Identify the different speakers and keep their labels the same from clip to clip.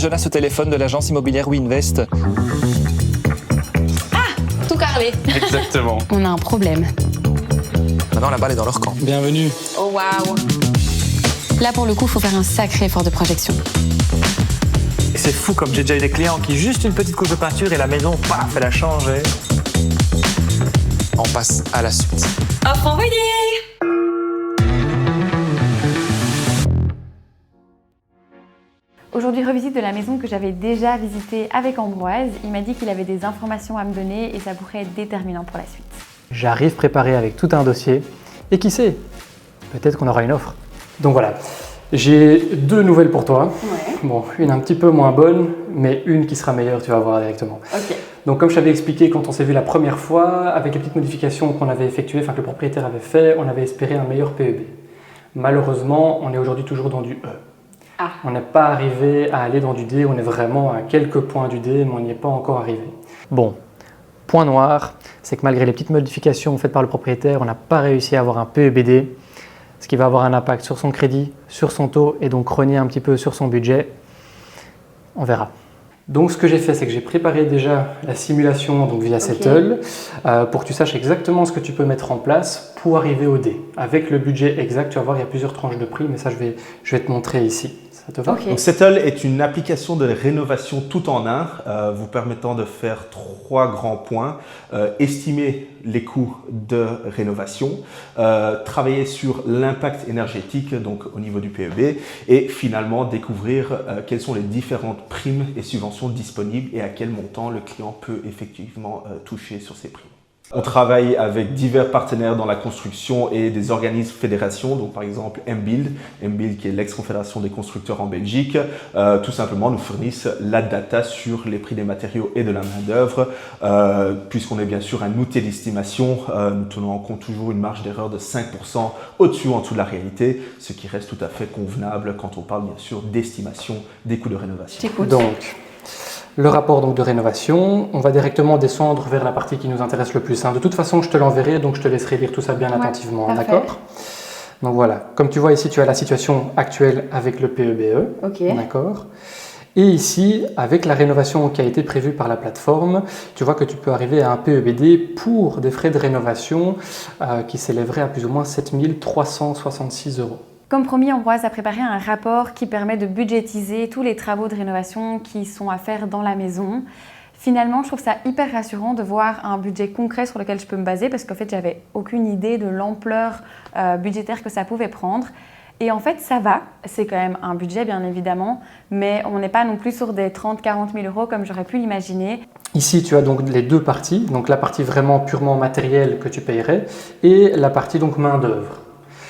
Speaker 1: Jonas au téléphone de l'agence immobilière WeInvest.
Speaker 2: Tout carrelé.
Speaker 1: Exactement.
Speaker 2: On a un problème.
Speaker 1: Maintenant, la balle est dans leur camp.
Speaker 3: Bienvenue.
Speaker 2: Oh waouh. Là, pour le coup, il faut faire un sacré effort de projection.
Speaker 4: Et c'est fou comme j'ai déjà eu des clients qui juste une petite couche de peinture et la maison, paf, elle a changé.
Speaker 1: On passe à la suite.
Speaker 2: Offre envoyée.
Speaker 5: Aujourd'hui, revisite de la maison que j'avais déjà visitée avec Ambroise. Il m'a dit qu'il avait des informations à me donner et ça pourrait être déterminant pour la suite.
Speaker 3: J'arrive préparé avec tout un dossier et qui sait, peut-être qu'on aura une offre. Donc voilà, j'ai deux nouvelles pour toi.
Speaker 5: Ouais.
Speaker 3: Bon, une un petit peu moins bonne, mais une qui sera meilleure, tu vas voir directement.
Speaker 5: Ok.
Speaker 3: Donc comme je t'avais expliqué quand on s'est vu la première fois, avec les petites modifications qu'on avait effectuées, enfin que le propriétaire avait fait, on avait espéré un meilleur PEB. Malheureusement, on est aujourd'hui toujours dans du E.
Speaker 5: Ah.
Speaker 3: On n'est pas arrivé à aller dans du D, on est vraiment à quelques points du D, mais on n'y est pas encore arrivé. Bon, point noir, c'est que malgré les petites modifications faites par le propriétaire, on n'a pas réussi à avoir un PEBD, ce qui va avoir un impact sur son crédit, sur son taux et donc rogner un petit peu sur son budget. On verra. Donc ce que j'ai fait, c'est que j'ai préparé déjà la simulation donc via Settle pour que tu saches exactement ce que tu peux mettre en place pour arriver au D. Avec le budget exact, tu vas voir, il y a plusieurs tranches de prix, mais ça je vais te montrer ici. Ça te va?
Speaker 6: Donc Settle est une application de rénovation tout en un, vous permettant de faire trois grands points. Estimer les coûts de rénovation, travailler sur l'impact énergétique, donc au niveau du PEB, et finalement découvrir quelles sont les différentes primes et subventions disponibles et à quel montant le client peut effectivement toucher sur ces primes. On travaille avec divers partenaires dans la construction et des organismes fédérations, donc par exemple MBuild qui est l'ex-confédération des constructeurs en Belgique, tout simplement nous fournissent la data sur les prix des matériaux et de la main-d'œuvre. Puisqu'on est bien sûr un outil d'estimation, nous tenons en compte toujours une marge d'erreur de 5% au-dessus ou en dessous de la réalité, ce qui reste tout à fait convenable quand on parle bien sûr d'estimation des coûts de rénovation.
Speaker 3: Donc, le rapport donc, de rénovation, on va directement descendre vers la partie qui nous intéresse le plus. De toute façon, je te l'enverrai, donc je te laisserai lire tout ça bien attentivement, d'accord? Donc voilà, comme tu vois ici, tu as la situation actuelle avec le PEBE, d'accord? Et ici, avec la rénovation qui a été prévue par la plateforme, tu vois que tu peux arriver à un PEBD pour des frais de rénovation qui s'élèveraient à plus ou moins 7 366 €.
Speaker 5: Comme promis, Ambroise a préparé un rapport qui permet de budgétiser tous les travaux de rénovation qui sont à faire dans la maison. Finalement, je trouve ça hyper rassurant de voir un budget concret sur lequel je peux me baser parce qu'en fait, j'avais aucune idée de l'ampleur budgétaire que ça pouvait prendre. Et en fait, ça va, c'est quand même un budget bien évidemment, mais on n'est pas non plus sur des 30-40 000 € comme j'aurais pu l'imaginer.
Speaker 3: Ici, tu as donc les deux parties, donc la partie vraiment purement matérielle que tu payerais et la partie donc main-d'œuvre.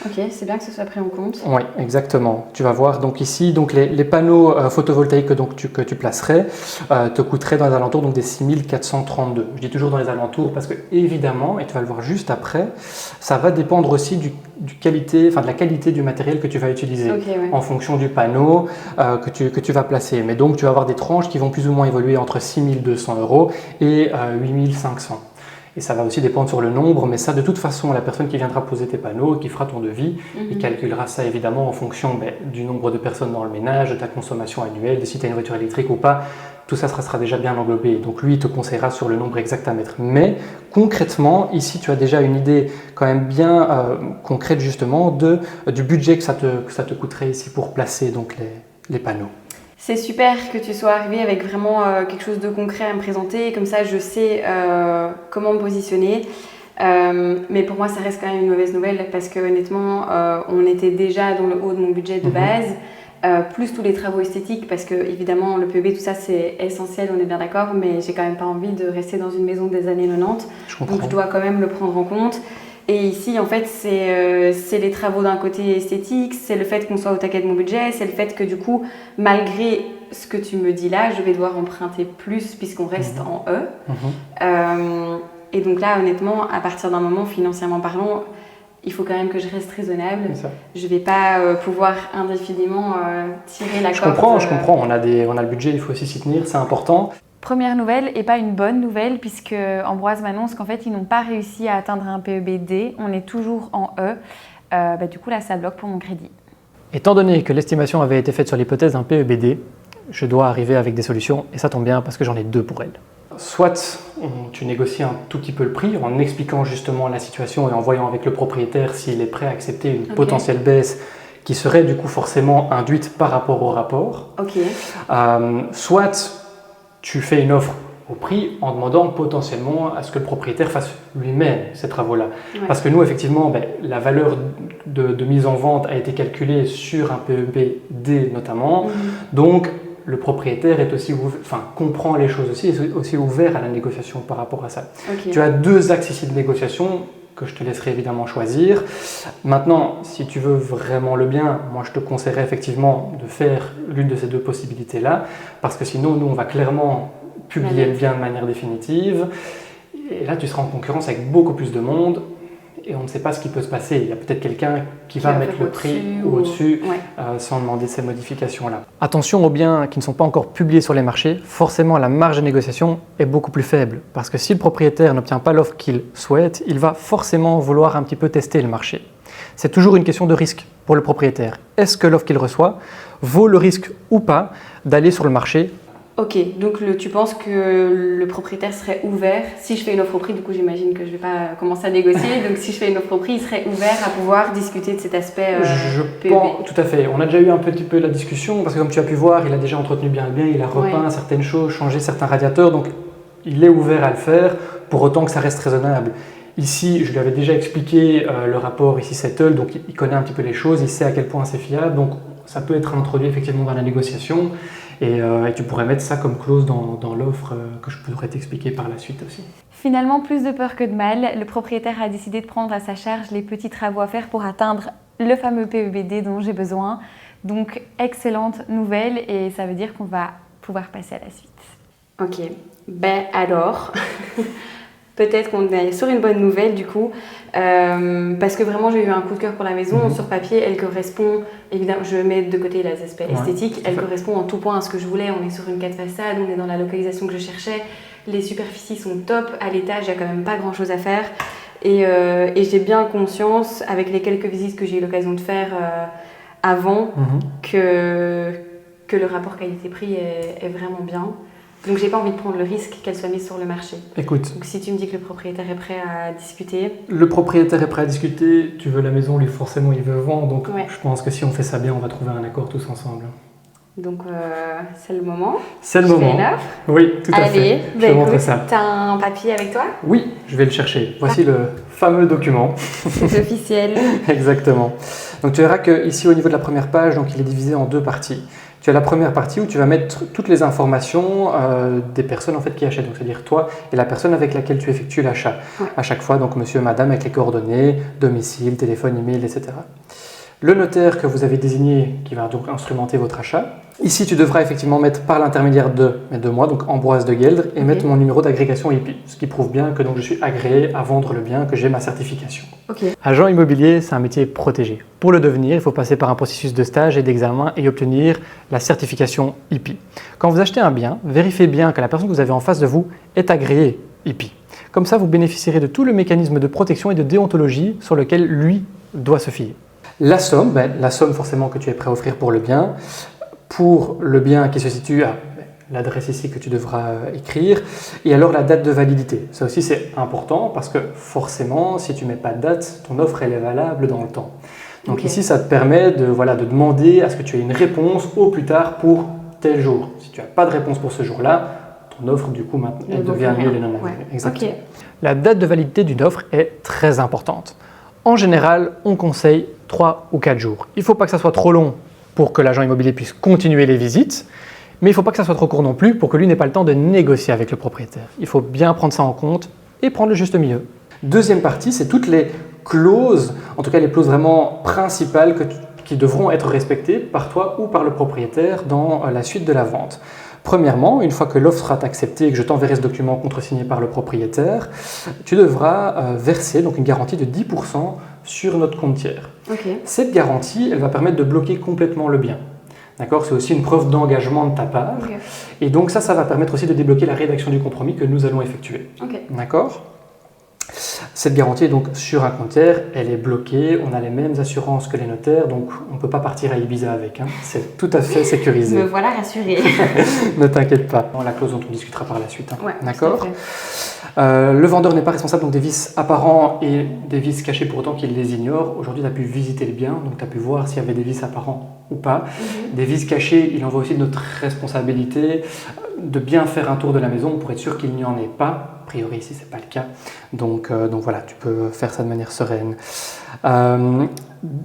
Speaker 5: Ok, c'est bien que ce soit pris en compte.
Speaker 3: Oui, exactement. Tu vas voir donc ici, donc les panneaux photovoltaïques que tu placerais te coûteraient dans les alentours donc des 6 432. Je dis toujours dans les alentours parce que évidemment, et tu vas le voir juste après, ça va dépendre aussi de la qualité du matériel que tu vas utiliser en fonction du panneau que tu vas placer. Mais donc tu vas avoir des tranches qui vont plus ou moins évoluer entre 6 200 € et 8 500 €. Et ça va aussi dépendre sur le nombre, mais ça de toute façon, la personne qui viendra poser tes panneaux, qui fera ton devis, il calculera ça évidemment en fonction du nombre de personnes dans le ménage, de ta consommation annuelle, de si tu as une voiture électrique ou pas. Tout ça sera déjà bien englobé. Donc lui, il te conseillera sur le nombre exact à mettre. Mais concrètement, ici, tu as déjà une idée quand même bien concrète justement du budget que ça te coûterait ici pour placer donc, les panneaux.
Speaker 5: C'est super que tu sois arrivé avec vraiment quelque chose de concret à me présenter, comme ça je sais comment me positionner. Mais pour moi ça reste quand même une mauvaise nouvelle parce que honnêtement on était déjà dans le haut de mon budget de base, plus tous les travaux esthétiques parce que évidemment le PEB tout ça c'est essentiel, on est bien d'accord, mais j'ai quand même pas envie de rester dans une maison des années 90, donc je dois quand même le prendre en compte. Et ici, en fait, c'est les travaux d'un côté esthétique, c'est le fait qu'on soit au taquet de mon budget, c'est le fait que du coup, malgré ce que tu me dis là, je vais devoir emprunter plus puisqu'on reste en E. Et donc là, honnêtement, à partir d'un moment, financièrement parlant, il faut quand même que je reste raisonnable. Je ne vais pas pouvoir indéfiniment tirer la corde.
Speaker 3: Je comprends. On a le budget, il faut aussi s'y tenir, c'est important.
Speaker 5: Première nouvelle et pas une bonne nouvelle puisque Ambroise m'annonce qu'en fait ils n'ont pas réussi à atteindre un PEBD, on est toujours en E, du coup là ça bloque pour mon crédit.
Speaker 3: Étant donné que l'estimation avait été faite sur l'hypothèse d'un PEBD, je dois arriver avec des solutions et ça tombe bien parce que j'en ai 2 pour elle. Soit tu négocies un tout petit peu le prix en expliquant justement la situation et en voyant avec le propriétaire s'il est prêt à accepter une potentielle baisse qui serait du coup forcément induite par rapport au rapport. Soit tu fais une offre au prix en demandant potentiellement à ce que le propriétaire fasse lui-même ces travaux-là. Parce que nous, effectivement, la valeur de mise en vente a été calculée sur un PEBD notamment. Donc, le propriétaire est aussi comprend les choses aussi, est aussi ouvert à la négociation par rapport à ça. Tu as 2 axes ici de négociation que je te laisserai évidemment choisir. Maintenant, si tu veux vraiment le bien, moi je te conseillerais effectivement de faire l'une de ces 2 possibilités-là, parce que sinon, nous, on va clairement publier le bien de manière définitive. Et là, tu seras en concurrence avec beaucoup plus de monde et on ne sait pas ce qui peut se passer. Il y a peut-être quelqu'un qui va mettre le prix au-dessus sans demander ces modifications-là. Attention aux biens qui ne sont pas encore publiés sur les marchés. Forcément, la marge de négociation est beaucoup plus faible parce que si le propriétaire n'obtient pas l'offre qu'il souhaite, il va forcément vouloir un petit peu tester le marché. C'est toujours une question de risque pour le propriétaire. Est-ce que l'offre qu'il reçoit vaut le risque ou pas d'aller sur le marché ?
Speaker 5: Ok, donc tu penses que le propriétaire serait ouvert, si je fais une offre au prix, du coup j'imagine que je ne vais pas commencer à négocier, donc si je fais une offre au prix, il serait ouvert à pouvoir discuter de cet aspect
Speaker 3: Je pense, tout à fait. On a déjà eu un petit peu la discussion, parce que comme tu as pu voir, il a déjà entretenu bien le bien, il a repeint certaines choses, changé certains radiateurs, donc il est ouvert à le faire, pour autant que ça reste raisonnable. Ici, je lui avais déjà expliqué le rapport ici Settle, donc il connaît un petit peu les choses, il sait à quel point c'est fiable, donc ça peut être introduit effectivement dans la négociation. Et tu pourrais mettre ça comme clause dans l'offre que je pourrais t'expliquer par la suite aussi.
Speaker 2: Finalement, plus de peur que de mal, le propriétaire a décidé de prendre à sa charge les petits travaux à faire pour atteindre le fameux PEBD dont j'ai besoin. Donc, excellente nouvelle et ça veut dire qu'on va pouvoir passer à la suite.
Speaker 5: Ok, alors, peut-être qu'on est sur une bonne nouvelle du coup, parce que vraiment j'ai eu un coup de cœur pour la maison. Sur papier, elle correspond, évidemment, je mets de côté les aspects esthétiques, elle correspond en tout point à ce que je voulais. On est sur une 4 façades, on est dans la localisation que je cherchais, les superficies sont top, à l'étage, il n'y a quand même pas grand chose à faire. Et j'ai bien conscience, avec les quelques visites que j'ai eu l'occasion de faire avant, que le rapport qualité-prix est vraiment bien. Donc j'ai pas envie de prendre le risque qu'elle soit mise sur le marché.
Speaker 3: Écoute.
Speaker 5: Donc si tu me dis que le propriétaire est prêt à discuter.
Speaker 3: Le propriétaire est prêt à discuter, tu veux la maison, lui forcément il veut vendre, donc je pense que si on fait ça bien, on va trouver un accord tous ensemble.
Speaker 5: Donc c'est le moment.
Speaker 3: C'est le moment. Oui, tout à fait.
Speaker 5: Je vais montrer ça. T'as un papier avec toi ?
Speaker 3: Oui, je vais le chercher. Voici le fameux document.
Speaker 5: C'est officiel.
Speaker 3: Exactement. Donc tu verras qu'ici au niveau de la première page, donc il est divisé en 2 parties. Tu as la première partie où tu vas mettre toutes les informations des personnes en fait, qui achètent, donc c'est-à-dire toi et la personne avec laquelle tu effectues l'achat. À chaque fois, donc monsieur, madame, avec les coordonnées, domicile, téléphone, email, etc. Le notaire que vous avez désigné qui va donc instrumenter votre achat. Ici, tu devras effectivement mettre par l'intermédiaire de moi, donc Ambroise de Gueldre, et mettre mon numéro d'agrégation IPI, ce qui prouve bien que donc, je suis agréé à vendre le bien, que j'ai ma certification. Agent immobilier, c'est un métier protégé. Pour le devenir, il faut passer par un processus de stage et d'examen et obtenir la certification IPI. Quand vous achetez un bien, vérifiez bien que la personne que vous avez en face de vous est agréée IPI. Comme ça, vous bénéficierez de tout le mécanisme de protection et de déontologie sur lequel lui doit se fier. La somme forcément que tu es prêt à offrir pour le bien qui se situe à l'adresse ici que tu devras écrire, et alors la date de validité. Ça aussi c'est important parce que forcément, si tu ne mets pas de date, ton offre elle est valable dans le temps. Donc ici, ça te permet de demander à ce que tu aies une réponse au plus tard pour tel jour. Si tu n'as pas de réponse pour ce jour-là, ton offre du coup elle devient nulle et non avouée. Exactement. La date de validité d'une offre est très importante. En général, on conseille 3 ou 4 jours. Il ne faut pas que ça soit trop long pour que l'agent immobilier puisse continuer les visites, mais il ne faut pas que ça soit trop court non plus pour que lui n'ait pas le temps de négocier avec le propriétaire. Il faut bien prendre ça en compte et prendre le juste milieu. Deuxième partie, c'est toutes les clauses, en tout cas les clauses vraiment principales qui devront être respectées par toi ou par le propriétaire dans la suite de la vente. Premièrement, une fois que l'offre sera acceptée et que je t'enverrai ce document contresigné par le propriétaire, tu devras verser donc une garantie de 10% sur notre compte tiers. Cette garantie, elle va permettre de bloquer complètement le bien. D'accord ? C'est aussi une preuve d'engagement de ta part. Et donc ça va permettre aussi de débloquer la rédaction du compromis que nous allons effectuer. D'accord ? Cette garantie est donc sur un compteur, elle est bloquée, on a les mêmes assurances que les notaires, donc on ne peut pas partir à Ibiza avec, hein. C'est tout à fait sécurisé.
Speaker 5: Me voilà rassurée.
Speaker 3: Ne t'inquiète pas, la clause dont on discutera par la suite. Hein.
Speaker 5: Ouais,
Speaker 3: d'accord.
Speaker 5: tout à fait.
Speaker 3: Le vendeur n'est pas responsable donc des vices apparents et des vices cachés pour autant qu'il les ignore. Aujourd'hui, tu as pu visiter le bien, donc tu as pu voir s'il y avait des vices apparents ou pas. Des vices cachés, il en va aussi de notre responsabilité de bien faire un tour de la maison pour être sûr qu'il n'y en ait pas. A priori, ici, ce n'est pas le cas. Donc voilà, tu peux faire ça de manière sereine.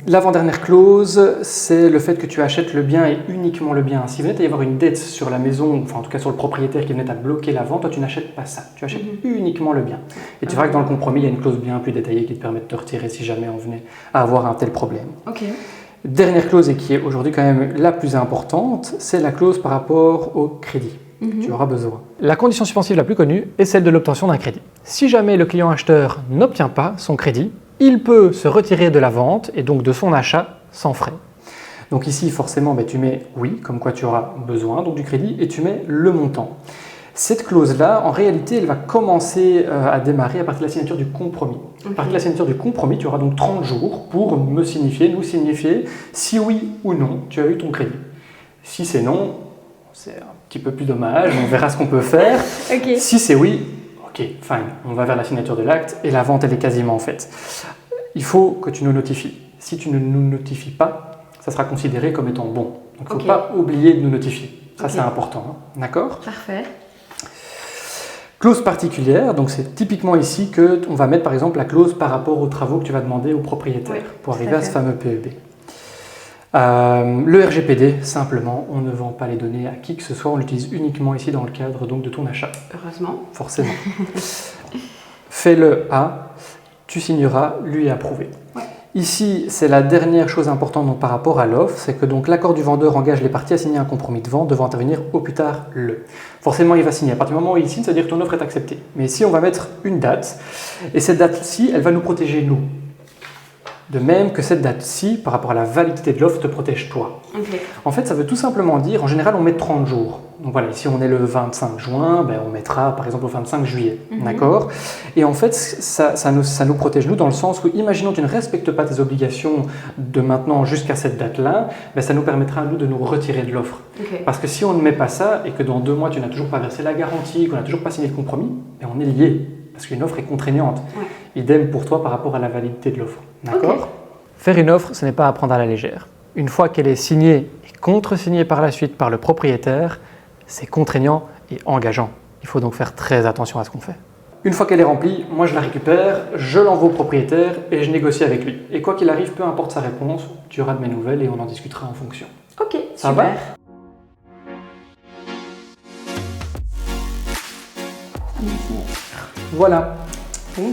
Speaker 3: L'avant-dernière clause, c'est le fait que tu achètes le bien et uniquement le bien. Si venait à y avoir une dette sur la maison, enfin en tout cas sur le propriétaire qui venait à bloquer la vente, toi tu n'achètes pas ça. Tu achètes uniquement le bien. Et tu verras que dans le compromis, il y a une clause bien plus détaillée qui te permet de te retirer si jamais on venait à avoir un tel problème.
Speaker 5: Ok.
Speaker 3: Dernière clause et qui est aujourd'hui quand même la plus importante, c'est la clause par rapport au crédit. Tu auras besoin. La condition suspensive la plus connue est celle de l'obtention d'un crédit. Si jamais le client acheteur n'obtient pas son crédit, il peut se retirer de la vente et donc de son achat sans frais. Donc ici, forcément, tu mets oui, comme quoi tu auras besoin donc du crédit, et tu mets le montant. Cette clause-là, en réalité, elle va commencer à démarrer à partir de la signature du compromis. À partir de la signature du compromis, tu auras donc 30 jours pour nous signifier si oui ou non tu as eu ton crédit. Si c'est non, c'est un petit peu plus dommage, on verra ce qu'on peut faire.
Speaker 5: Okay.
Speaker 3: Si c'est oui, ok, fine, on va vers la signature de l'acte et la vente, elle est quasiment faite. Il faut que tu nous notifies. Si tu ne nous notifies pas, ça sera considéré comme étant bon. Donc il ne faut pas oublier de nous notifier. Ça, c'est important. Hein. D'accord ?
Speaker 5: Parfait.
Speaker 3: Clause particulière, donc c'est typiquement ici qu'on va mettre par exemple la clause par rapport aux travaux que tu vas demander au propriétaire pour arriver à ce fameux PEB. Le RGPD, simplement, on ne vend pas les données à qui que ce soit, on l'utilise uniquement ici dans le cadre donc, de ton achat.
Speaker 5: Heureusement.
Speaker 3: Forcément. Fais-le A, tu signeras, lui est approuvé.
Speaker 5: Ouais.
Speaker 3: Ici, c'est la dernière chose importante donc, par rapport à l'offre, c'est que donc l'accord du vendeur engage les parties à signer un compromis de vente devant intervenir au plus tard le. Forcément, il va signer. À partir du moment où il signe, ça veut dire que ton offre est acceptée. Mais ici, on va mettre une date, et cette date-ci, elle va nous protéger nous. De même que cette date-ci, par rapport à la validité de l'offre, te protège toi.
Speaker 5: Okay.
Speaker 3: En fait, ça veut tout simplement dire, en général, on met 30 jours. Donc voilà, ici on est le 25 juin, on mettra par exemple au 25 juillet, d'accord ? Et en fait, ça nous protège nous dans le sens où, imaginons que tu ne respectes pas tes obligations de maintenant jusqu'à cette date-là, ça nous permettra à nous de nous retirer de l'offre.
Speaker 5: Okay.
Speaker 3: Parce que si on ne met pas ça et que dans 2 mois tu n'as toujours pas versé la garantie, qu'on n'a toujours pas signé le compromis, on est lié. Parce qu'une offre est contraignante.
Speaker 5: Ouais.
Speaker 3: Idem pour toi par rapport à la validité de l'offre. D'accord ?
Speaker 5: Okay.
Speaker 3: Faire une offre, ce n'est pas à prendre à la légère. Une fois qu'elle est signée et contre-signée par la suite par le propriétaire, c'est contraignant et engageant. Il faut donc faire très attention à ce qu'on fait. Une fois qu'elle est remplie, moi je la récupère, je l'envoie au propriétaire et je négocie avec lui. Et quoi qu'il arrive, peu importe sa réponse, tu auras de mes nouvelles et on en discutera en fonction.
Speaker 5: Ok,
Speaker 3: ça
Speaker 5: super.
Speaker 3: Va ? Voilà.
Speaker 5: Bon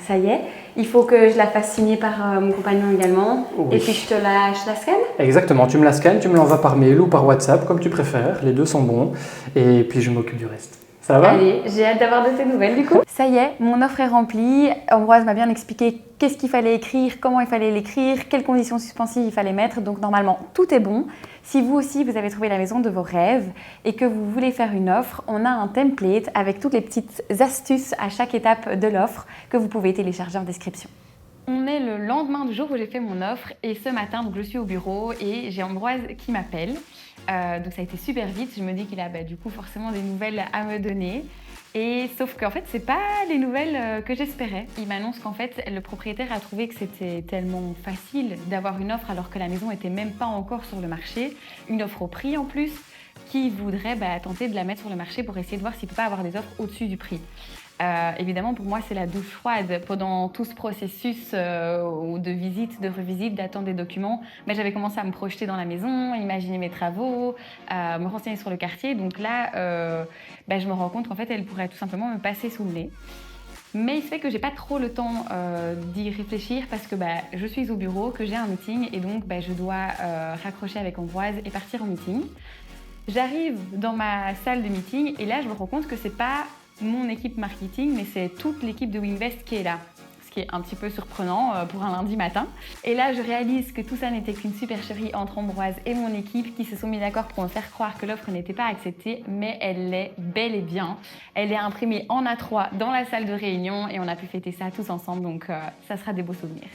Speaker 5: ça y est. Il faut que je la fasse signer par mon compagnon également.
Speaker 3: Oui.
Speaker 5: Et puis je la scanne.
Speaker 3: Exactement, tu me la scannes, tu me l'envoies par mail ou par WhatsApp, comme tu préfères, les deux sont bons, et puis je m'occupe du reste. Ça va ?
Speaker 5: Allez, j'ai hâte d'avoir de tes nouvelles du coup.
Speaker 2: Ça y est, mon offre est remplie. Ambroise m'a bien expliqué qu'est-ce qu'il fallait écrire, comment il fallait l'écrire, quelles conditions suspensives il fallait mettre. Donc normalement, tout est bon. Si vous aussi, vous avez trouvé la maison de vos rêves et que vous voulez faire une offre, on a un template avec toutes les petites astuces à chaque étape de l'offre que vous pouvez télécharger en description. On est le lendemain du jour où j'ai fait mon offre et ce matin, donc je suis au bureau et j'ai Ambroise qui m'appelle. Donc ça a été super vite, je me dis qu'il a du coup forcément des nouvelles à me donner. Et sauf qu'en fait, c'est pas les nouvelles que j'espérais. Il m'annonce qu'en fait, le propriétaire a trouvé que c'était tellement facile d'avoir une offre alors que la maison était même pas encore sur le marché, une offre au prix en plus, qu'il voudrait tenter de la mettre sur le marché pour essayer de voir s'il peut pas avoir des offres au-dessus du prix. Évidemment, pour moi, c'est la douche froide. Pendant tout ce processus de visite, de revisite, d'attente des documents, j'avais commencé à me projeter dans la maison, imaginer mes travaux, me renseigner sur le quartier. Donc là, je me rends compte qu'en fait, elle pourrait tout simplement me passer sous le nez. Mais il se fait que j'ai pas trop le temps d'y réfléchir parce que je suis au bureau, que j'ai un meeting et donc je dois raccrocher avec Ambroise et partir en meeting. J'arrive dans ma salle de meeting et là, je me rends compte que c'est pas mon équipe marketing, mais c'est toute l'équipe de Winvest qui est là. Ce qui est un petit peu surprenant pour un lundi matin. Et là, je réalise que tout ça n'était qu'une supercherie entre Ambroise et mon équipe qui se sont mis d'accord pour me faire croire que l'offre n'était pas acceptée, mais elle l'est bel et bien. Elle est imprimée en A3 dans la salle de réunion et on a pu fêter ça tous ensemble, donc ça sera des beaux souvenirs.